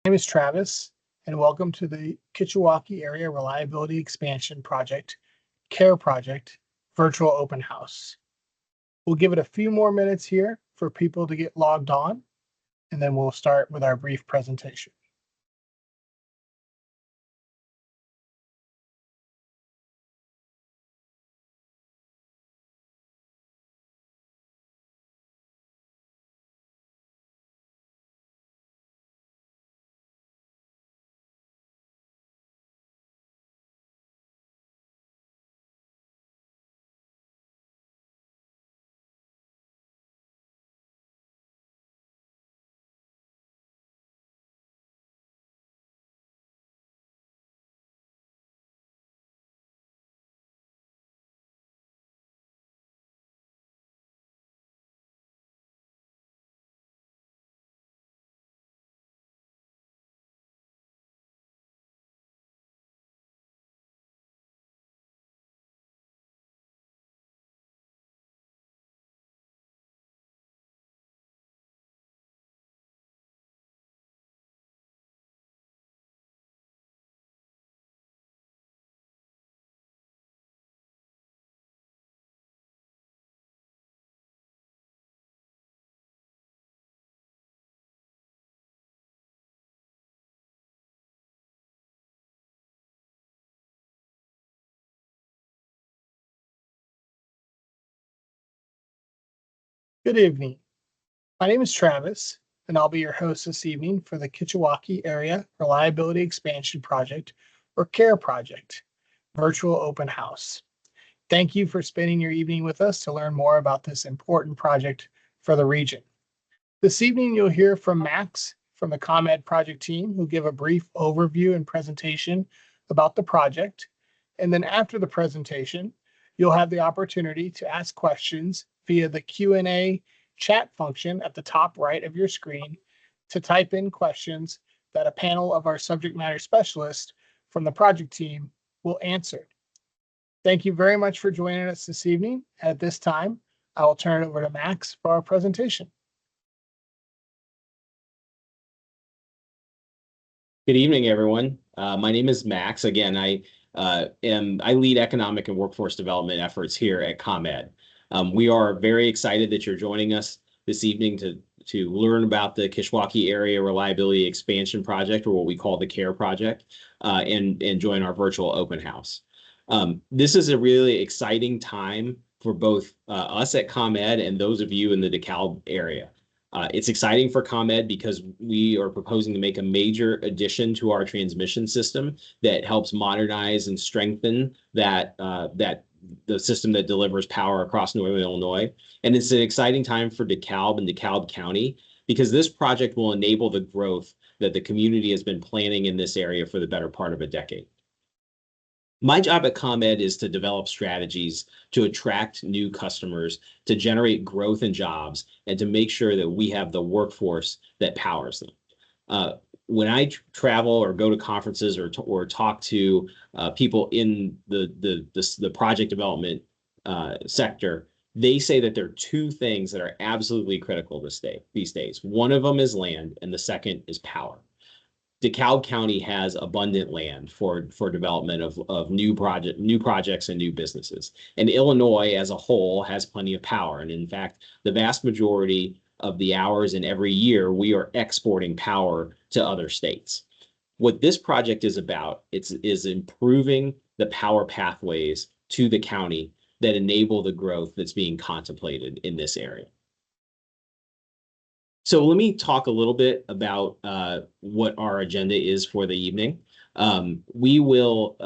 My name is Travis, and welcome to the Kishwaukee Area Reliability Expansion Project, KARE project, virtual open house. We'll give it a few more minutes here for people to get logged on, and then we'll start with our brief presentation. Good evening. My name is Travis, and I'll be your host this evening for the Kishwaukee Area Reliability Expansion Project, or KARE project, virtual open house. Thank you for spending your evening with us to learn more about this important project for the region. This evening, you'll hear from Max from the ComEd project team, who'll give a brief overview and presentation about the project. And then after the presentation, you'll have the opportunity to ask questions via the Q&A chat function at the top right of your screen to type in questions that a panel of our subject matter specialists from the project team will answer. Thank you very much for joining us this evening. At this time, I will turn it over to Max for our presentation. Good evening, everyone. My name is Max. Again, I lead economic and workforce development efforts here at ComEd. We are very excited that you're joining us this evening to learn about the Kishwaukee Area Reliability Expansion Project, or what we call the KARE project, and join our virtual open house. This is a really exciting time for both us at ComEd and those of you in the DeKalb area. It's exciting for ComEd because we are proposing to make a major addition to our transmission system that helps modernize and strengthen the system that delivers power across Northern Illinois. And it's an exciting time for DeKalb and DeKalb County because this project will enable the growth that the community has been planning in this area for the better part of a decade. My job at ComEd is to develop strategies to attract new customers, to generate growth and jobs, and to make sure that we have the workforce that powers them. When I travel or go to conferences or talk to people in the project development sector, they say that there are two things that are absolutely critical these days. One of them is land, and the second is power. DeKalb County has abundant land for development of new projects and new businesses. And Illinois as a whole has plenty of power. And in fact, the vast majority of the hours in every year, we are exporting power to other states. What this project is about, is improving the power pathways to the county that enable the growth that's being contemplated in this area. So let me talk a little bit about what our agenda is for the evening. We will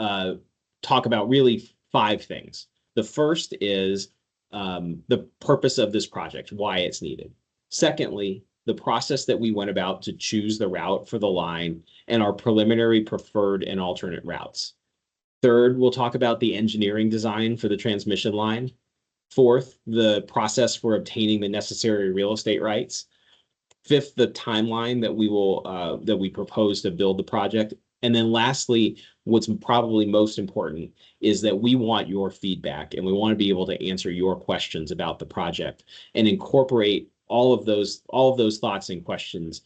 talk about really 5 things. The first is the purpose of this project, why it's needed. Secondly, the process that we went about to choose the route for the line and our preliminary preferred and alternate routes. Third, we'll talk about the engineering design for the transmission line. Fourth, the process for obtaining the necessary real estate rights. Fifth, the timeline that we propose to build the project. And then lastly, what's probably most important is that we want your feedback, and we want to be able to answer your questions about the project and incorporate all of those thoughts and questions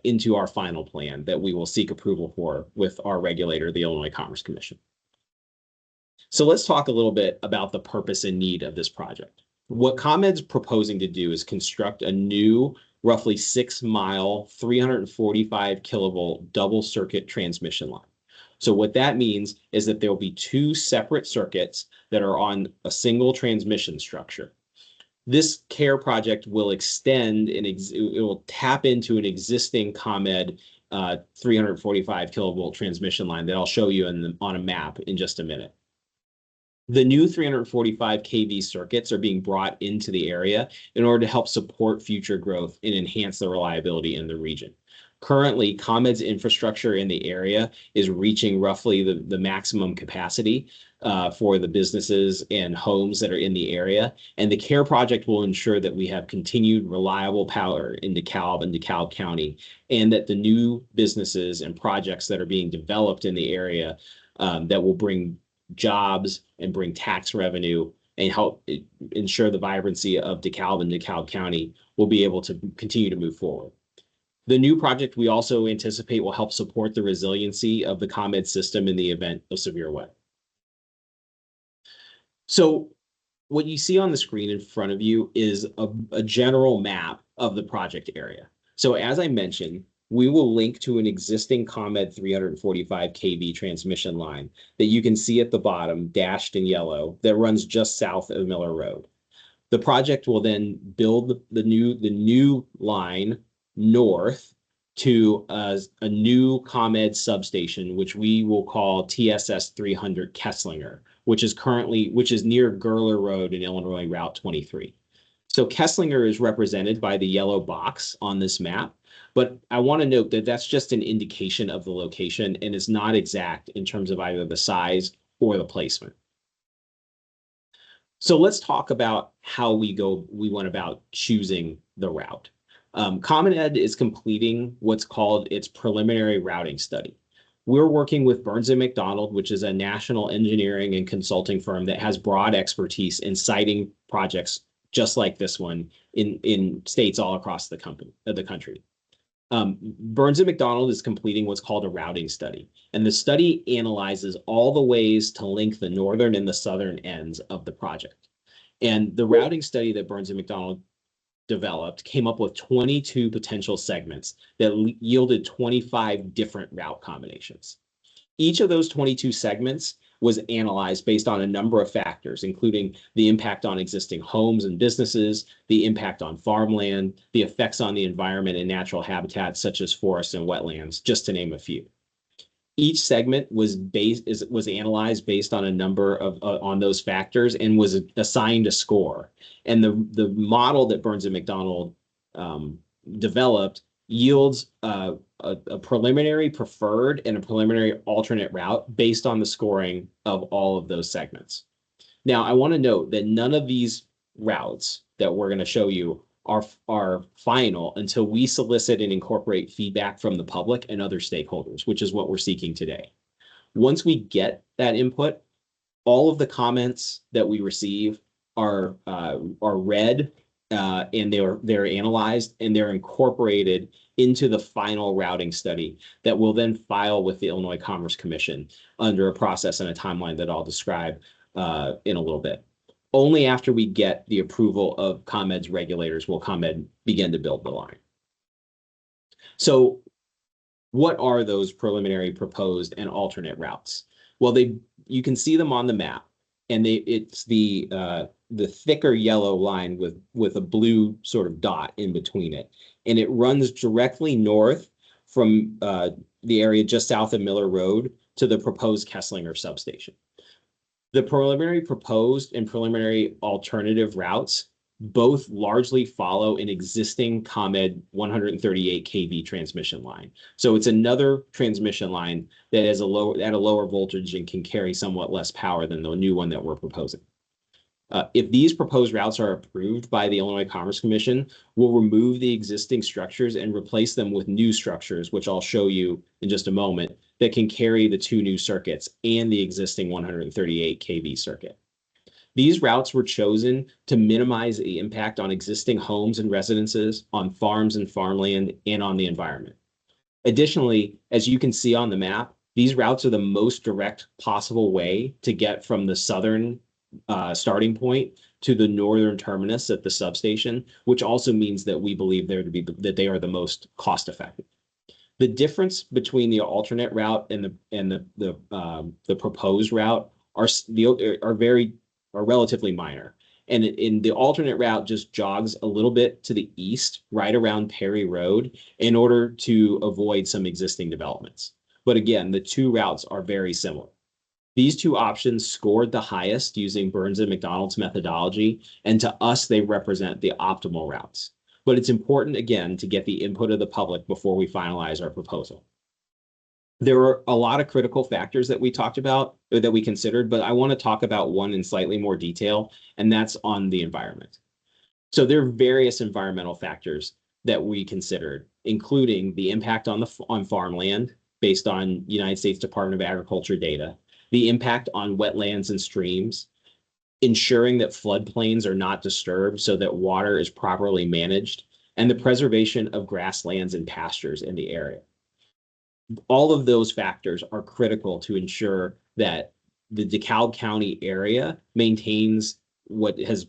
into our final plan that we will seek approval for with our regulator, the Illinois Commerce Commission. So let's talk a little bit about the purpose and need of this project. What ComEd's proposing to do is construct a new roughly 6-mile, 345 kilovolt double circuit transmission line. So what that means is that there will be 2 separate circuits that are on a single transmission structure. This KARE project will extend and it will tap into an existing ComEd 345 kilovolt transmission line that I'll show you on a map in just a minute. The new 345 kV circuits are being brought into the area in order to help support future growth and enhance the reliability in the region. Currently, ComEd's infrastructure in the area is reaching roughly the maximum capacity for the businesses and homes that are in the area. And the KARE project will ensure that we have continued reliable power in DeKalb and DeKalb County, and that the new businesses and projects that are being developed in the area that will bring jobs and bring tax revenue and help ensure the vibrancy of DeKalb and DeKalb County will be able to continue to move forward. The new project we also anticipate will help support the resiliency of the ComEd system in the event of severe weather. So what you see on the screen in front of you is a general map of the project area. So as I mentioned, we will link to an existing ComEd 345 kV transmission line that you can see at the bottom, dashed in yellow, that runs just south of Miller Road. The project will then build the new line north to a new ComEd substation, which we will call TSS 300 Kesslinger, which is near Gurler Road in Illinois Route 23. So Kesslinger is represented by the yellow box on this map, but I want to note that that's just an indication of the location and is not exact in terms of either the size or the placement. So let's talk about how we went about choosing the route. ComEd is completing what's called its preliminary routing study. We're working with Burns & McDonnell, which is a national engineering and consulting firm that has broad expertise in siting projects just like this one in states all across the country. Burns & McDonnell is completing what's called a routing study, and the study analyzes all the ways to link the northern and the southern ends of the project. And the routing study that Burns & McDonnell developed came up with 22 potential segments that yielded 25 different route combinations. Each of those 22 segments was analyzed based on a number of factors, including the impact on existing homes and businesses, the impact on farmland, the effects on the environment and natural habitats such as forests and wetlands, just to name a few. Each segment was analyzed based on a number of on those factors and was assigned a score. And the model that Burns & McDonnell developed yields a preliminary preferred and a preliminary alternate route based on the scoring of all of those segments. Now, I want to note that none of these routes that we're going to show you are final until we solicit and incorporate feedback from the public and other stakeholders, which is what we're seeking today. Once we get that input, all of the comments that we receive are read and they're analyzed and they're incorporated into the final routing study that will then file with the Illinois Commerce Commission under a process and a timeline that I'll describe in a little bit. Only after we get the approval of ComEd's regulators will ComEd begin to build the line. So what are those preliminary proposed and alternate routes? Well, you can see them on the map, and it's the thicker yellow line with a blue sort of dot in between it. And it runs directly north from the area just south of Miller Road to the proposed Kesslinger substation. The preliminary proposed and preliminary alternative routes both largely follow an existing ComEd 138 kV transmission line. So it's another transmission line that is at a lower voltage and can carry somewhat less power than the new one that we're proposing. If these proposed routes are approved by the Illinois Commerce Commission, we'll remove the existing structures and replace them with new structures, which I'll show you in just a moment, that can carry the 2 new circuits and the existing 138 kV circuit. These routes were chosen to minimize the impact on existing homes and residences, on farms and farmland, and on the environment. Additionally, as you can see on the map, these routes are the most direct possible way to get from the southern starting point to the northern terminus at the substation, which also means that we believe that they are the most cost effective. The difference between the alternate route and the proposed route are relatively minor. And in the alternate route just jogs a little bit to the east, right around Perry Road, in order to avoid some existing developments. But again, the two routes are very similar. These two options scored the highest using Burns and McDonald's methodology, and to us, they represent the optimal routes. But it's important, again, to get the input of the public before we finalize our proposal. There were a lot of critical factors that we talked about, or that we considered, but I want to talk about one in slightly more detail, and that's on the environment. So there are various environmental factors that we considered, including the impact on farmland based on United States Department of Agriculture data, the impact on wetlands and streams, ensuring that floodplains are not disturbed so that water is properly managed, and the preservation of grasslands and pastures in the area. All of those factors are critical to ensure that the DeKalb County area maintains what has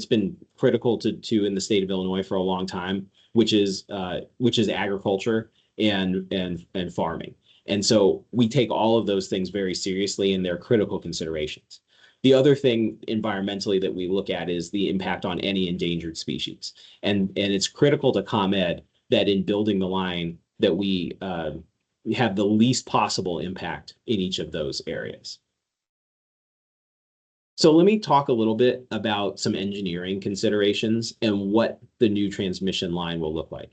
been critical to in the state of Illinois for a long time, which is agriculture and farming. And so we take all of those things very seriously, and they're critical considerations. The other thing environmentally that we look at is the impact on any endangered species. And it's critical to ComEd that in building the line that we have the least possible impact in each of those areas. So let me talk a little bit about some engineering considerations and what the new transmission line will look like.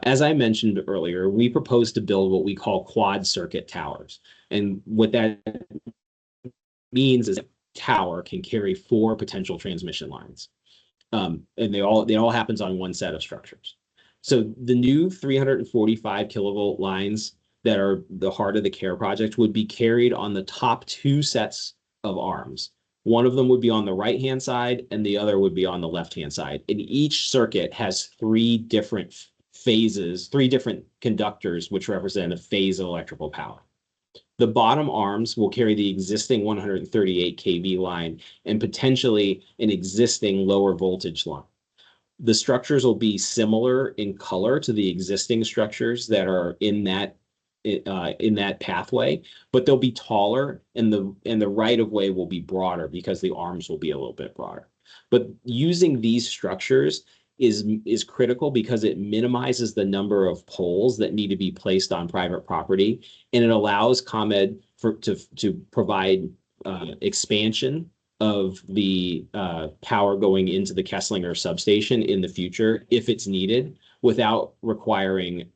As I mentioned earlier, we propose to build what we call quad circuit towers. And what that means is a tower can carry 4 potential transmission lines. And it all happens on one set of structures. So the new 345 kilovolt lines that are the heart of the KARE project would be carried on the top 2 sets of arms. One of them would be on the right-hand side and the other would be on the left-hand side. And each circuit has 3 different phases, 3 different conductors, which represent a phase of electrical power. The bottom arms will carry the existing 138 kV line and potentially an existing lower voltage line. The structures will be similar in color to the existing structures that are in that pathway, but they'll be taller, and the right of way will be broader because the arms will be a little bit broader. But using these structures is critical because it minimizes the number of poles that need to be placed on private property, and it allows ComEd to provide expansion of the power going into the Kesslinger substation in the future if it's needed, without requiring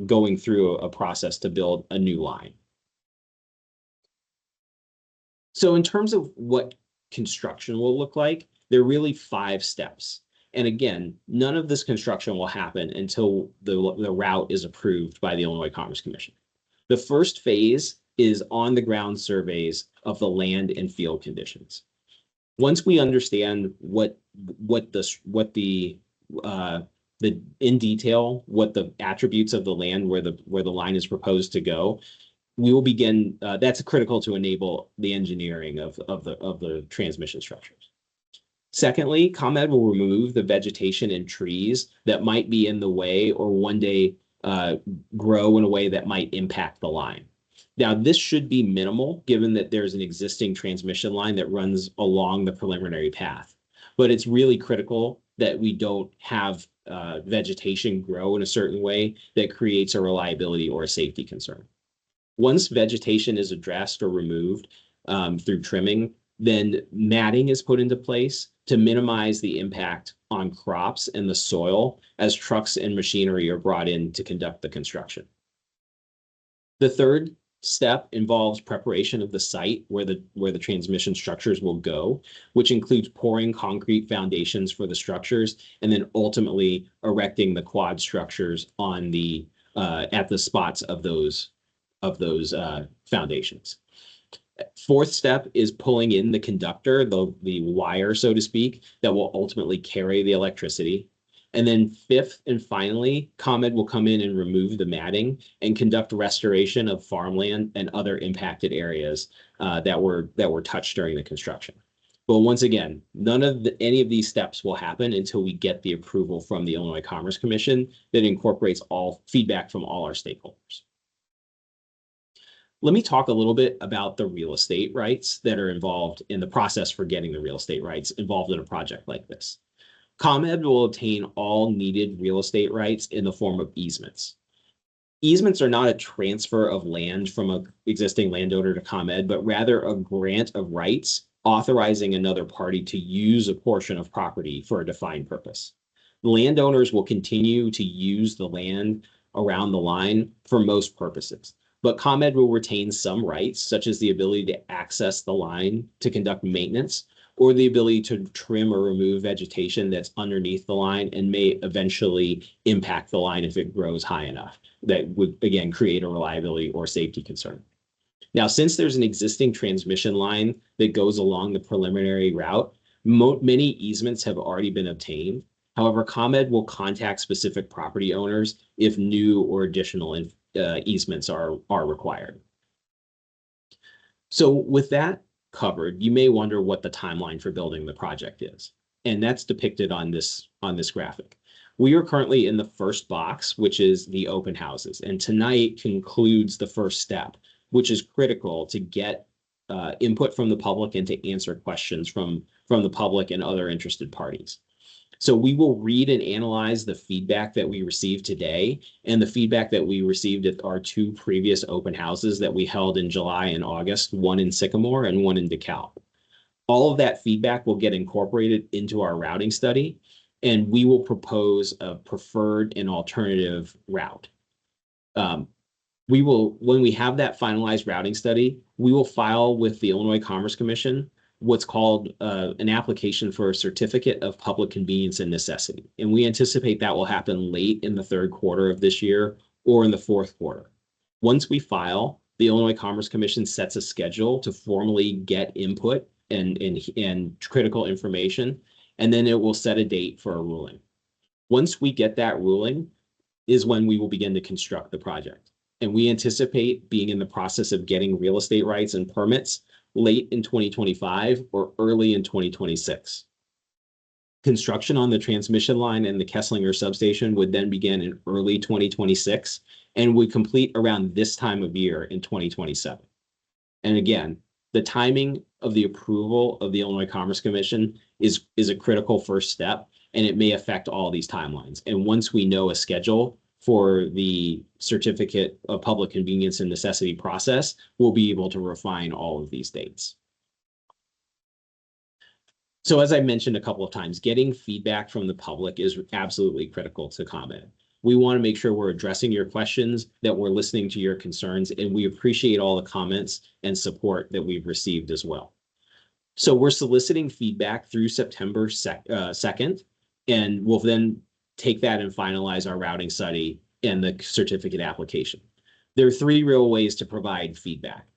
going through a process to build a new line. So in terms of what construction will look like, there are really 5 steps. And again, none of this construction will happen until the route is approved by the Illinois Commerce Commission. The first phase is on the ground surveys of the land and field conditions. Once we understand what the attributes of the land where the line is proposed to go, we will begin. That's critical to enable the engineering of the transmission structures. Secondly, ComEd will remove the vegetation and trees that might be in the way or one day grow in a way that might impact the line. Now, this should be minimal given that there's an existing transmission line that runs along the preliminary path. But it's really critical that we don't have vegetation grow in a certain way that creates a reliability or a safety concern. Once vegetation is addressed or removed through trimming, then matting is put into place to minimize the impact on crops and the soil as trucks and machinery are brought in to conduct the construction. The third step involves preparation of the site where the transmission structures will go, which includes pouring concrete foundations for the structures and then ultimately erecting the quad structures on at the spots of those foundations. Fourth step is pulling in the conductor, the wire, so to speak, that will ultimately carry the electricity. And then fifth and finally, ComEd will come in and remove the matting and conduct restoration of farmland and other impacted areas that were touched during the construction. But once again, any of these steps will happen until we get the approval from the Illinois Commerce Commission that incorporates all feedback from all our stakeholders. Let me talk a little bit about the real estate rights that are involved in the process for getting the real estate rights involved in a project like this. ComEd will obtain all needed real estate rights in the form of easements. Easements are not a transfer of land from an existing landowner to ComEd, but rather a grant of rights authorizing another party to use a portion of property for a defined purpose. The landowners will continue to use the land around the line for most purposes, but ComEd will retain some rights, such as the ability to access the line to conduct maintenance, or the ability to trim or remove vegetation that's underneath the line and may eventually impact the line if it grows high enough. That would, again, create a reliability or safety concern. Now, since there's an existing transmission line that goes along the preliminary route, many easements have already been obtained. However, ComEd will contact specific property owners if new or additional easements are required. So with that covered, you may wonder what the timeline for building the project is. And that's depicted on this graphic. We are currently in the first box, which is the open houses. And tonight concludes the first step, which is critical to get input from the public and to answer questions from the public and other interested parties. So we will read and analyze the feedback that we received today and the feedback that we received at our two previous open houses that we held in July and August, one in Sycamore and one in DeKalb. All of that feedback will get incorporated into our routing study, and we will propose a preferred and alternative route. When we have that finalized routing study, we will file with the Illinois Commerce Commission what's called an application for a certificate of public convenience and necessity. And we anticipate that will happen late in the third quarter of this year or in the fourth quarter. Once we file, the Illinois Commerce Commission sets a schedule to formally get input and critical information, and then it will set a date for a ruling. Once we get that ruling is when we will begin to construct the project. And we anticipate being in the process of getting real estate rights and permits late in 2025 or early in 2026. Construction on the transmission line and the Kesslinger substation would then begin in early 2026 and would complete around this time of year in 2027. And again, the timing of the approval of the Illinois Commerce Commission is a critical first step, and it may affect all these timelines. And once we know a schedule for the certificate of public convenience and necessity process, we'll be able to refine all of these dates. So as I mentioned a couple of times, getting feedback from the public is absolutely critical to ComEd. We want to make sure we're addressing your questions, that we're listening to your concerns, and we appreciate all the comments and support that we've received as well. So we're soliciting feedback through September 2nd, and we'll then take that and finalize our routing study and the certificate application. There are three real ways to provide feedback.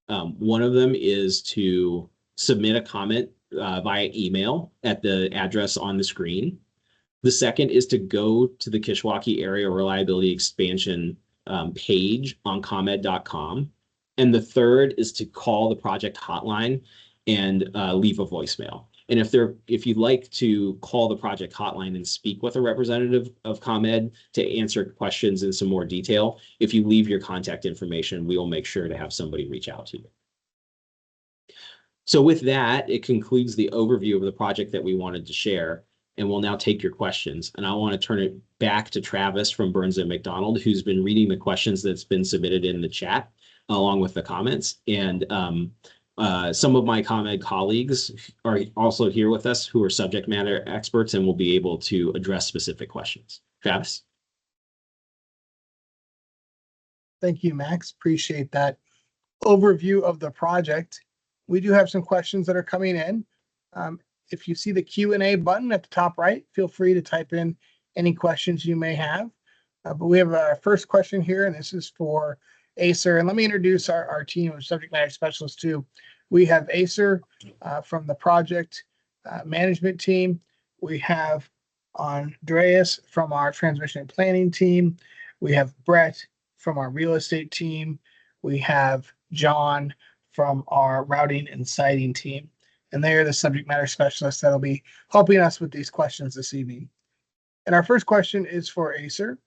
One of them is to submit a comment via email at the address on the screen. The second is to go to the Kishwaukee Area Reliability Expansion page on ComEd.com. And the third is to call the project hotline and leave a voicemail. And if you'd like to call the project hotline and speak with a representative of ComEd to answer questions in some more detail, if you leave your contact information, we will make sure to have somebody reach out to you. So with that, it concludes the overview of the project that we wanted to share, and we'll now take your questions. And I want to turn it back to Travis from Burns & McDonald, who's been reading the questions that's been submitted in the chat along with the comments. And some of my ComEd colleagues are also here with us who are subject matter experts and will be able to address specific questions. Travis? Thank you, Max. Appreciate that overview of the project. We do have some questions that are coming in. If you see the Q&A button at the top right, feel free to type in any questions you may have. But we have our first question here, and this is for Acer. And let me introduce our team of subject matter specialists too. We have Acer from the project management team. We have Andreas from our transmission and planning team. We have Brett from our real estate team. We have John from our routing and siting team. And they are the subject matter specialists that'll be helping us with these questions this evening. And our first question is for Acer.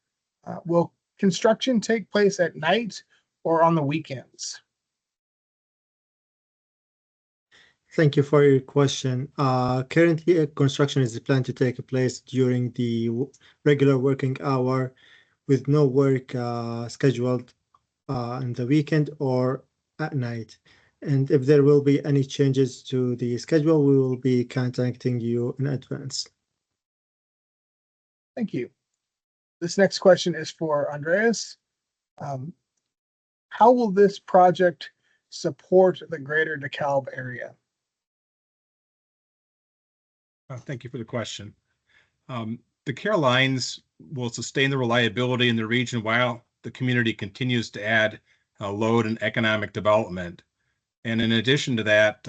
Will construction take place at night or on the weekends? Thank you for your question. Currently, construction is planned to take place during the regular working hour with no work scheduled in the weekend or at night. And if there will be any changes to the schedule, we will be contacting you in advance. Thank you. This next question is for Andreas. How will this project support the greater DeKalb area? Thank you for the question. The KARE lines will sustain the reliability in the region while the community continues to add load and economic development. And in addition to that,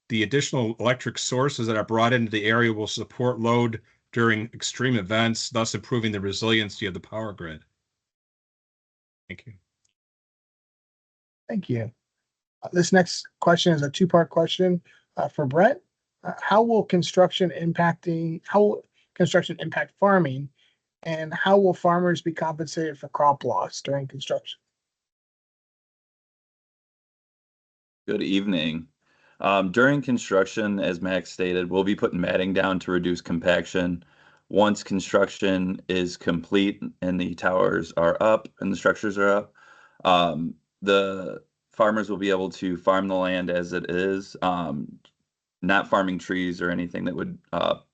the additional electric sources that are brought into the area will support load during extreme events, thus improving the resiliency of the power grid. Thank you. Thank you. This next question is a two-part question for Brett. How will construction impact farming, and how will farmers be compensated for crop loss during construction? Good evening. During construction, as Max stated, we'll be putting matting down to reduce compaction. Once construction is complete and the towers are up and the structures are up, the farmers will be able to farm the land as it is, not farming trees or anything that would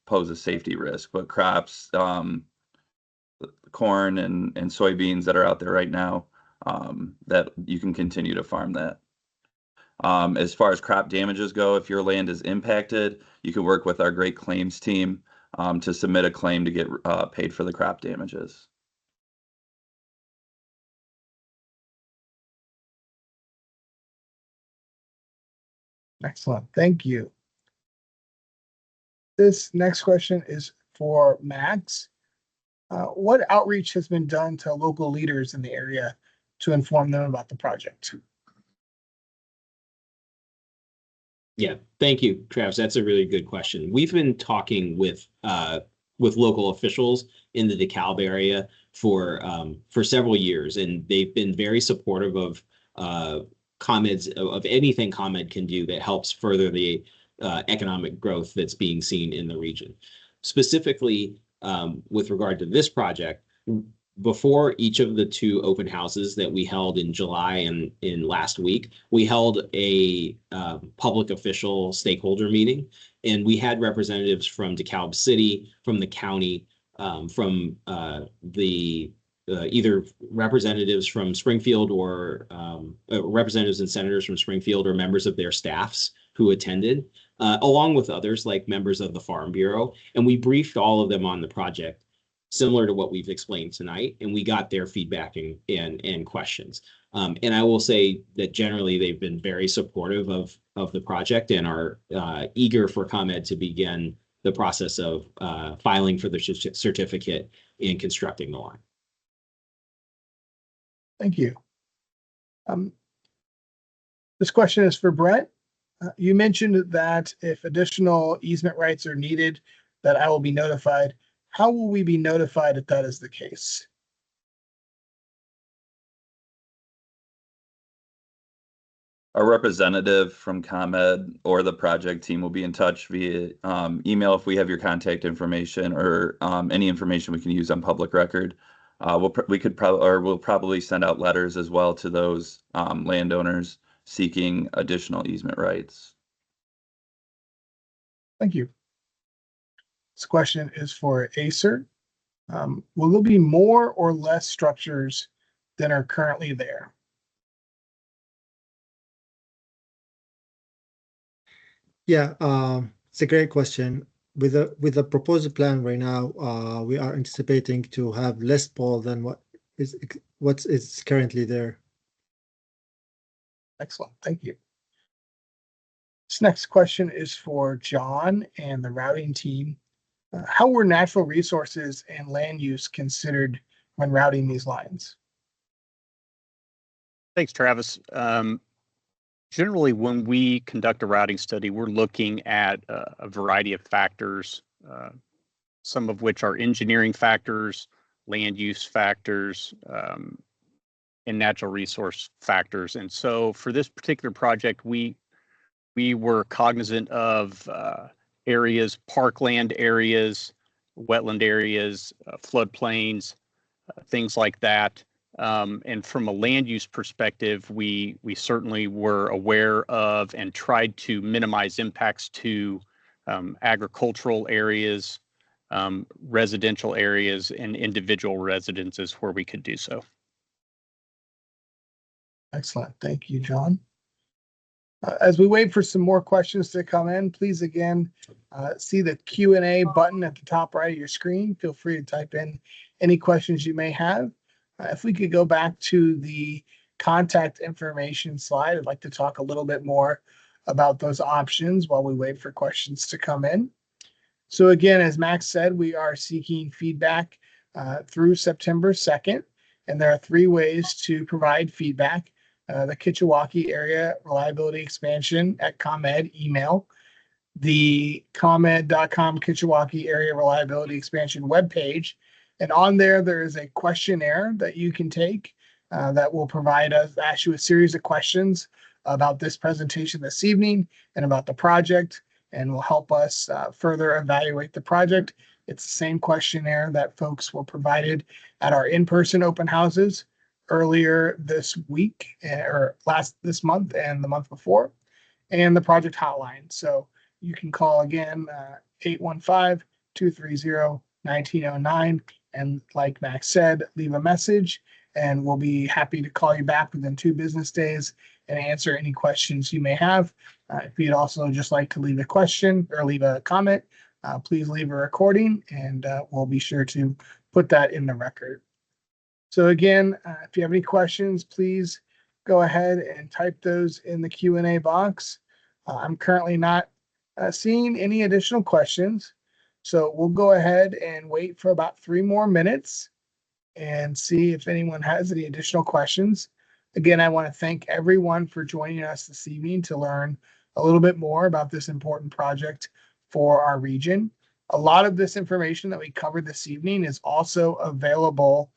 pose a safety risk, but crops, corn and soybeans that are out there right now, that you can continue to farm that. As far as crop damages go, if your land is impacted, you can work with our great claims team to submit a claim to get paid for the crop damages. Excellent. Thank you. This next question is for Max. What outreach has been done to local leaders in the area to inform them about the project? Yeah, thank you, Travis. That's a really good question. We've been talking with local officials in the DeKalb area for several years, and they've been very supportive of ComEd's of anything ComEd can do that helps further the economic growth that's being seen in the region. Specifically, with regard to this project, before each of the two open houses that we held in July and in last week, we held a public official stakeholder meeting, and we had representatives from DeKalb City, from the county, from either representatives from Springfield or representatives and senators from Springfield or members of their staffs who attended, along with others like members of the Farm Bureau. And we briefed all of them on the project, similar to what we've explained tonight, and we got their feedback and questions. And I will say that generally they've been very supportive of the project and are eager for ComEd to begin the process of filing for the certificate and constructing the line. Thank you. This question is for Brett. You mentioned that if additional easement rights are needed, that I will be notified. How will we be notified if that is the case? A representative from ComEd or the project team will be in touch via email if we have your contact information or any information we can use on public record. We'll probably send out letters as well to those landowners seeking additional easement rights. Thank you. This question is for Acer. Will there be more or less structures than are currently there? Yeah, it's a great question. With the proposed plan right now, we are anticipating to have less pole than what is currently there. Excellent. Thank you. This next question is for John and the routing team. How were natural resources and land use considered when routing these lines? Thanks, Travis. Generally, when we conduct a routing study, we're looking at a variety of factors, some of which are engineering factors, land use factors, and natural resource factors. And so for this particular project, we were cognizant of areas, parkland areas, wetland areas, floodplains, things like that. And from a land use perspective, we certainly were aware of and tried to minimize impacts to agricultural areas, residential areas, and individual residences where we could do so. Excellent. Thank you, John. As we wait for some more questions to come in, please again see the Q&A button at the top right of your screen. Feel free to type in any questions you may have. If we could go back to the contact information slide, I'd like to talk a little bit more about those options while we wait for questions to come in. So again, as Max said, we are seeking feedback through September 2nd, and there are 3 ways to provide feedback. The Kishwaukee Area Reliability Expansion at ComEd email, the ComEd.com Kishwaukee Area Reliability Expansion webpage, and on there is a questionnaire that you can take that will ask you a series of questions about this presentation this evening and about the project, and will help us further evaluate the project. It's the same questionnaire that folks were provided at our in-person open houses earlier this week, or this month and the month before, and the project hotline. So you can call again 815-230-1909, and like Max said, leave a message, and we'll be happy to call you back within 2 business days and answer any questions you may have. If you'd also just like to leave a question or leave a comment, please leave a recording, and we'll be sure to put that in the record. So again, if you have any questions, please go ahead and type those in the Q&A box. I'm currently not seeing any additional questions, so we'll go ahead and wait for about 3 more minutes and see if anyone has any additional questions. Again, I want to thank everyone for joining us this evening to learn a little bit more about this important project for our region. A lot of this information that we covered this evening is also available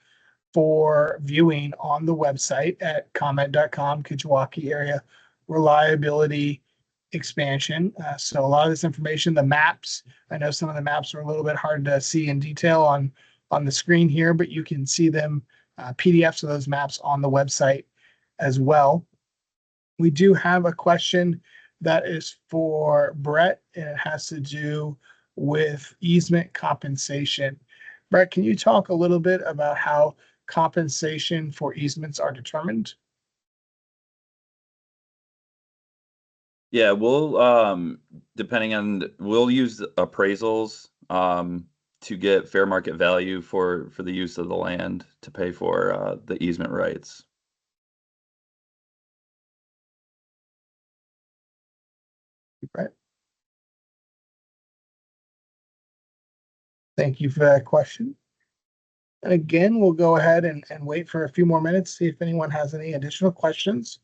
for viewing on the website at ComEd.com, Kishwaukee Area Reliability Expansion. So a lot of this information, the maps, I know some of the maps are a little bit hard to see in detail on the screen here, but you can see them, PDFs of those maps on the website as well. We do have a question that is for Brett, and it has to do with easement compensation. Brett, can you talk a little bit about how compensation for easements are determined? Yeah, we'll depending on we'll use appraisals to get fair market value for the use of the land to pay for the easement rights. Brett, thank you for that question. And again, we'll go ahead and wait for a few more minutes, see if anyone has any additional questions.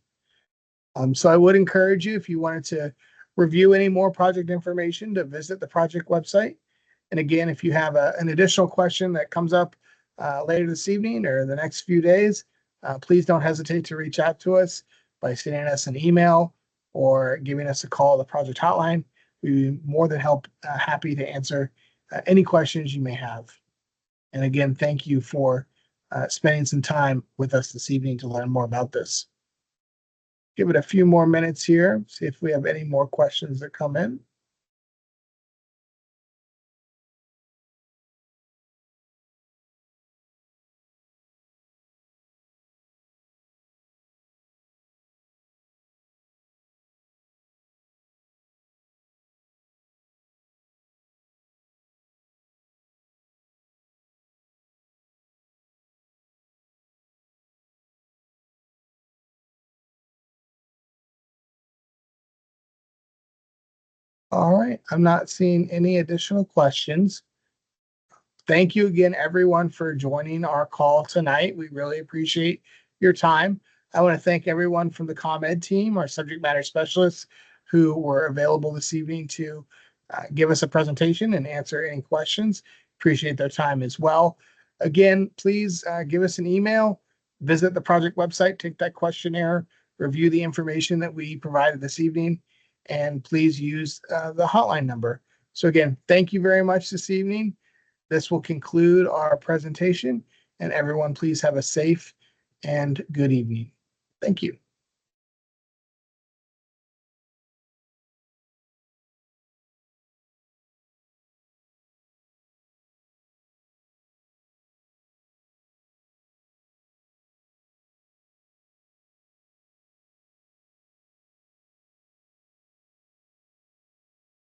So I would encourage you, if you wanted to review any more project information, to visit the project website. And again, if you have an additional question that comes up later this evening or the next few days, please don't hesitate to reach out to us by sending us an email or giving us a call at the project hotline. We'd be more than happy to answer any questions you may have. And again, thank you for spending some time with us this evening to learn more about this. Give it a few more minutes here, see if we have any more questions that come in. All right, I'm not seeing any additional questions. Thank you again, everyone, for joining our call tonight. We really appreciate your time. I want to thank everyone from the ComEd team, our subject matter specialists, who were available this evening to give us a presentation and answer any questions. Appreciate their time as well. Again, please give us an email, visit the project website, take that questionnaire, review the information that we provided this evening, and please use the hotline number. So again, thank you very much this evening. This will conclude our presentation, and everyone please have a safe and good evening. Thank you.